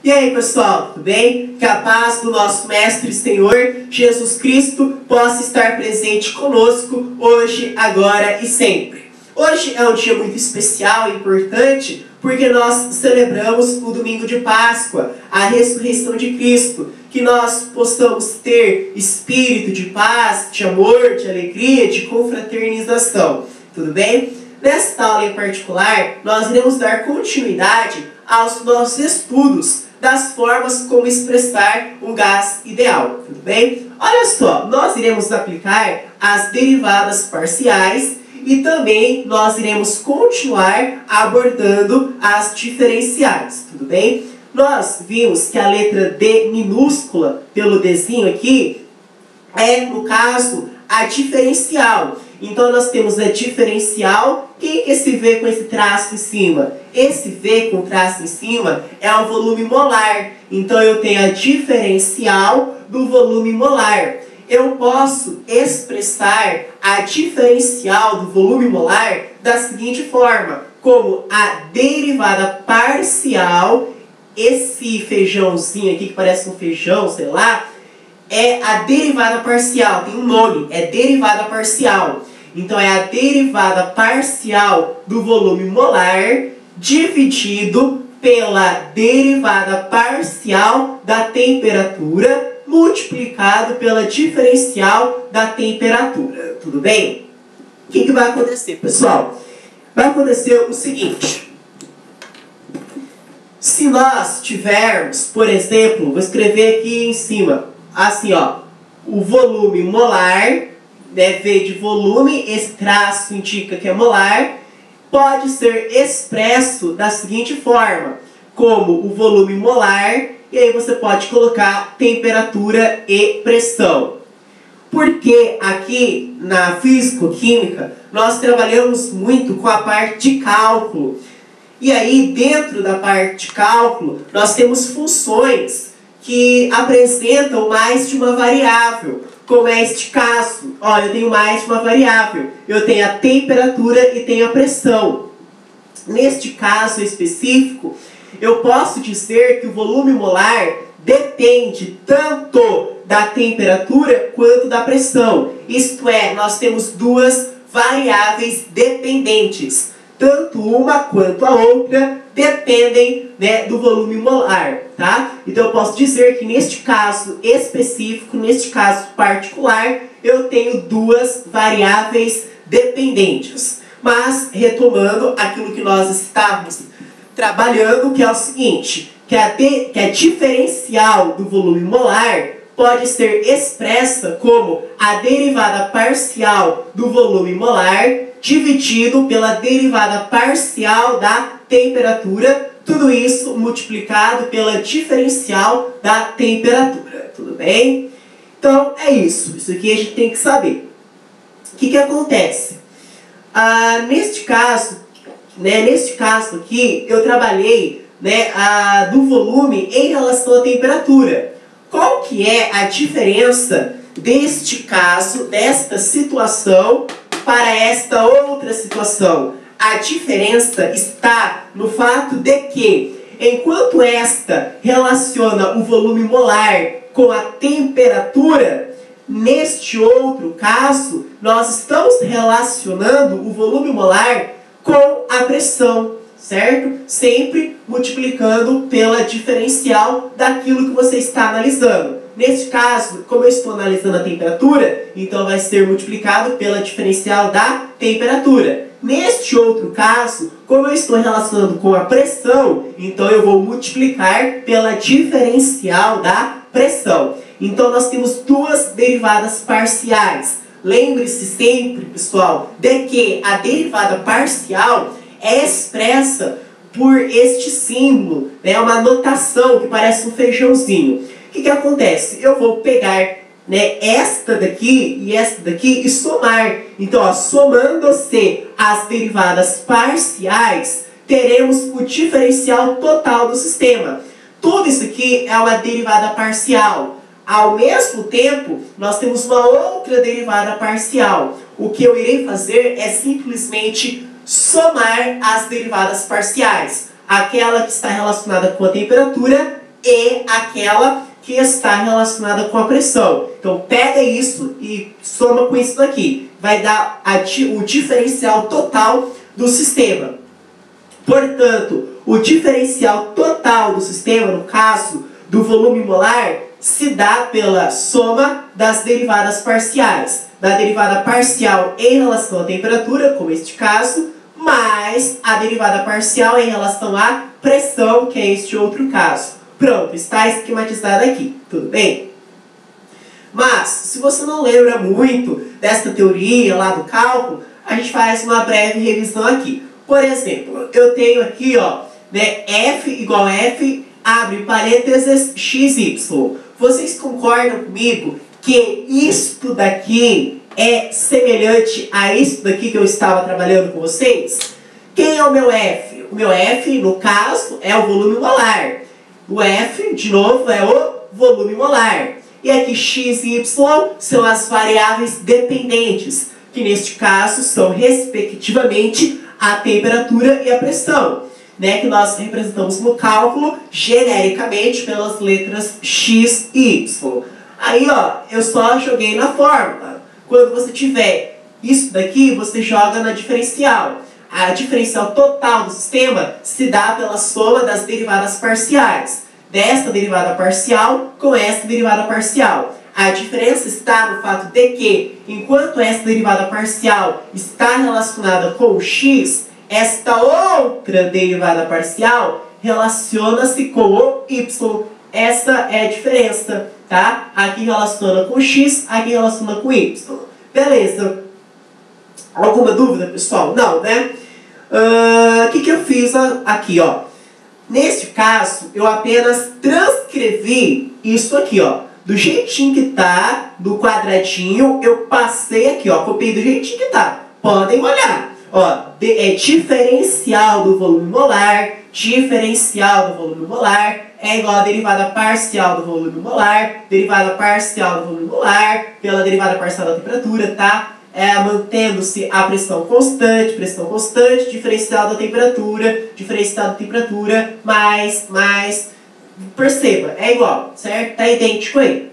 E aí pessoal, tudo bem? Que a paz do nosso Mestre e Senhor Jesus Cristo possa estar presente conosco hoje, agora e sempre. Hoje é um dia muito especial e importante porque nós celebramos o domingo de Páscoa, a ressurreição de Cristo, que nós possamos ter espírito de paz, de amor, de alegria, de confraternização. Tudo bem? Nesta aula em particular, nós iremos dar continuidade aos nossos estudos das formas como expressar um gás ideal. Tudo bem? Olha só, nós iremos aplicar as derivadas parciais e também nós iremos continuar abordando as diferenciais. Tudo bem? Nós vimos que a letra D minúscula, pelo Dzinho aqui, é, no caso, a diferencial. Então, nós temos a diferencial. Quem é esse V com esse traço em cima? Esse V com traço em cima é o volume molar. Então, eu tenho a diferencial do volume molar. Eu posso expressar a diferencial do volume molar da seguinte forma, como a derivada parcial, esse feijãozinho aqui que parece um feijão, sei lá, é a derivada parcial, tem um nome, é derivada parcial. Então é a derivada parcial do volume molar dividido pela derivada parcial da temperatura multiplicado pela diferencial da temperatura. Tudo bem? O que vai acontecer, pessoal? Vai acontecer o seguinte. Se nós tivermos, por exemplo, vou escrever aqui em cima, assim, ó, o volume molar, né, V de volume, esse traço indica que é molar, pode ser expresso da seguinte forma, como o volume molar, e aí você pode colocar temperatura e pressão. Porque aqui na físico-química nós trabalhamos muito com a parte de cálculo. E aí dentro da parte de cálculo nós temos funções que apresentam mais de uma variável. Como é este caso, ó, eu tenho mais de uma variável. Eu tenho a temperatura e tenho a pressão. Neste caso específico, eu posso dizer que o volume molar depende tanto da temperatura quanto da pressão. Isto é, nós temos duas variáveis dependentes. Tanto uma quanto a outra dependem, né, do volume molar, tá? Então eu posso dizer que neste caso específico, neste caso particular, eu tenho duas variáveis dependentes. Mas, retomando aquilo que nós estávamos trabalhando, que é o seguinte, que a diferencial do volume molar pode ser expressa como a derivada parcial do volume molar dividido pela derivada parcial da temperatura, tudo isso multiplicado pela diferencial da temperatura, tudo bem? Então é isso aqui a gente tem que saber. O que acontece? Neste caso aqui, eu trabalhei, né, do volume em relação à temperatura. Qual que é a diferença deste caso, desta situação, para esta outra situação? A diferença está no fato de que, enquanto esta relaciona o volume molar com a temperatura, neste outro caso, nós estamos relacionando o volume molar com a pressão, certo? Sempre multiplicando pela diferencial daquilo que você está analisando. Neste caso, como eu estou analisando a temperatura, então vai ser multiplicado pela diferencial da temperatura. Neste outro caso, como eu estou relacionando com a pressão, então eu vou multiplicar pela diferencial da pressão. Então nós temos duas derivadas parciais. Lembre-se sempre, pessoal, de que a derivada parcial é expressa por este símbolo, né, uma notação que parece um feijãozinho. O que acontece? Eu vou pegar, né, esta daqui e esta daqui e somar. Então, ó, somando-se as derivadas parciais, teremos o diferencial total do sistema. Tudo isso aqui é uma derivada parcial. Ao mesmo tempo, nós temos uma outra derivada parcial. O que eu irei fazer é simplesmente somar as derivadas parciais. Aquela que está relacionada com a temperatura e aquela que está relacionada com a pressão. Então pega isso e soma com isso daqui. Vai dar o diferencial total do sistema. Portanto, o diferencial total do sistema, no caso do volume molar, se dá pela soma das derivadas parciais. Da derivada parcial em relação à temperatura, como este caso, mais a derivada parcial em relação à pressão, que é este outro caso. Pronto, está esquematizado aqui, tudo bem? Mas, se você não lembra muito desta teoria lá do cálculo, a gente faz uma breve revisão aqui. Por exemplo, eu tenho aqui, ó, né, F igual a F, abre parênteses, XY. Vocês concordam comigo que isto daqui é semelhante a isso daqui que eu estava trabalhando com vocês? Quem é o meu F? O meu F, no caso, é o volume molar. O F, de novo, é o volume molar. E aqui x e y são as variáveis dependentes, que neste caso são, respectivamente, a temperatura e a pressão, né, que nós representamos no cálculo genericamente pelas letras x e y. Aí, ó, eu só joguei na fórmula. Quando você tiver isso daqui, você joga na diferencial. A diferencial total do sistema se dá pela soma das derivadas parciais. Desta derivada parcial com esta derivada parcial. A diferença está no fato de que, enquanto esta derivada parcial está relacionada com o x, esta outra derivada parcial relaciona-se com o y. Essa é a diferença, tá? Aqui relaciona com o x, aqui relaciona com o y. Beleza. Alguma dúvida, pessoal? Não, né? O que eu fiz aqui, ó? Neste caso, eu apenas transcrevi isso aqui, ó. Do jeitinho que tá, do quadradinho, eu passei aqui, ó. Copiei do jeitinho que tá. Podem olhar. Ó, diferencial do volume molar, diferencial do volume molar é igual a derivada parcial do volume molar, derivada parcial do volume molar, pela derivada parcial da temperatura, tá? Mantendo-se a pressão constante, diferencial da temperatura, mais, perceba, é igual, certo? Tá idêntico aí.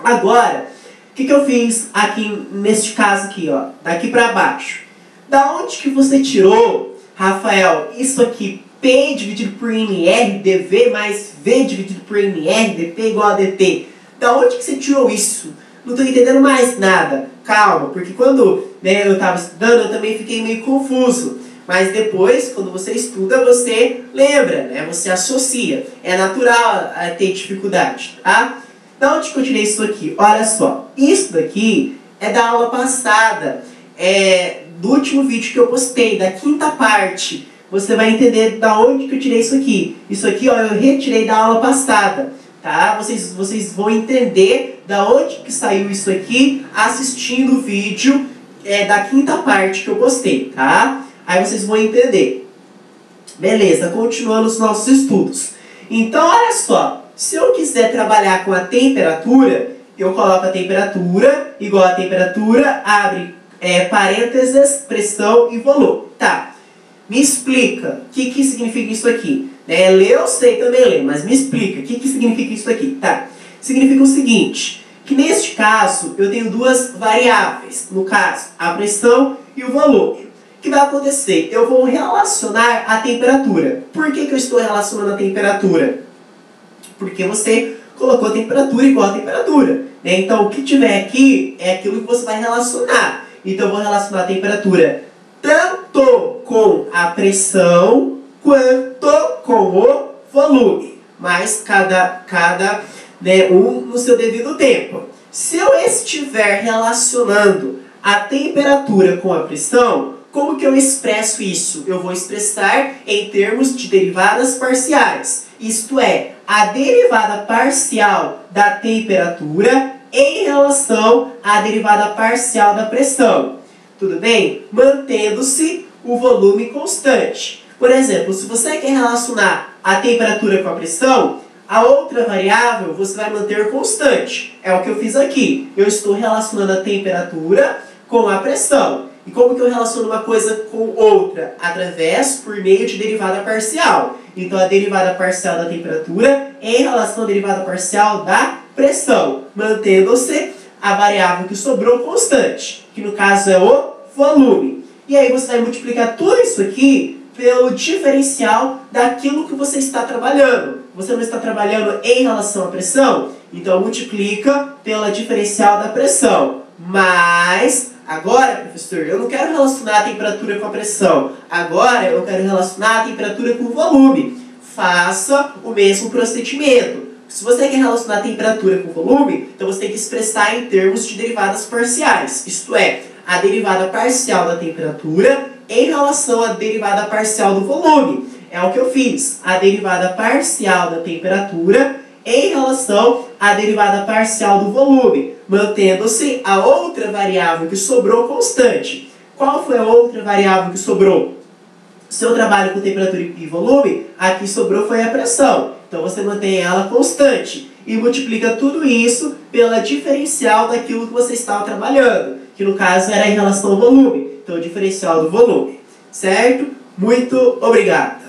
Agora, o que eu fiz aqui, neste caso aqui, ó, daqui pra baixo? Da onde que você tirou, Rafael, isso aqui, P dividido por NR, dV mais V dividido por NR, dP igual a dt? Da onde que você tirou isso? Não estou entendendo mais nada. Calma, porque quando, né, eu estava estudando, eu também fiquei meio confuso. Mas depois, quando você estuda, você lembra, né? Você associa. É natural ter dificuldade, tá? Da onde que eu tirei isso aqui? Olha só, isso daqui é da aula passada, do último vídeo que eu postei, da quinta parte. Você vai entender da onde que eu tirei isso aqui. Isso aqui, ó, eu retirei da aula passada. Tá? Vocês vão entender da onde que saiu isso aqui assistindo o vídeo da quinta parte que eu postei, tá? Aí vocês vão entender. Beleza, continuando os nossos estudos. Então, olha só. Se eu quiser trabalhar com a temperatura, eu coloco a temperatura igual a temperatura, abre parênteses, pressão e volume. Tá, me explica o que significa isso aqui. Ler eu sei também ler, mas me explica o que significa isso aqui. Tá, significa o seguinte, que neste caso eu tenho duas variáveis, no caso a pressão e o volume. O que vai acontecer? Eu vou relacionar a temperatura. Por que eu estou relacionando a temperatura? Porque você colocou a temperatura igual a temperatura, né? Então o que tiver aqui é aquilo que você vai relacionar. Então eu vou relacionar a temperatura tanto com a pressão quanto com o volume, mas cada um no seu devido tempo. Se eu estiver relacionando a temperatura com a pressão, como que eu expresso isso? Eu vou expressar em termos de derivadas parciais. Isto é, a derivada parcial da temperatura em relação à derivada parcial da pressão. Tudo bem? Mantendo-se o volume constante. Por exemplo, se você quer relacionar a temperatura com a pressão, a outra variável você vai manter constante. É o que eu fiz aqui. Eu estou relacionando a temperatura com a pressão. E como que eu relaciono uma coisa com outra? Por meio de derivada parcial. Então, a derivada parcial da temperatura em relação à derivada parcial da pressão, mantendo-se a variável que sobrou constante, que no caso é o volume. E aí você vai multiplicar tudo isso aqui pelo diferencial daquilo que você está trabalhando. Você não está trabalhando em relação à pressão? Então, multiplica pela diferencial da pressão. Mas, agora, professor, eu não quero relacionar a temperatura com a pressão. Agora, eu quero relacionar a temperatura com o volume. Faça o mesmo procedimento. Se você quer relacionar a temperatura com o volume, então você tem que expressar em termos de derivadas parciais. Isto é, a derivada parcial da temperatura em relação à derivada parcial do volume. É o que eu fiz. A derivada parcial da temperatura em relação à derivada parcial do volume, mantendo-se a outra variável que sobrou constante. Qual foi a outra variável que sobrou? Se eu trabalho com temperatura e volume, a que sobrou foi a pressão. Então você mantém ela constante e multiplica tudo isso pela diferencial daquilo que você estava trabalhando, que no caso era em relação ao volume. Então, o diferencial do volume. Certo? Muito obrigado!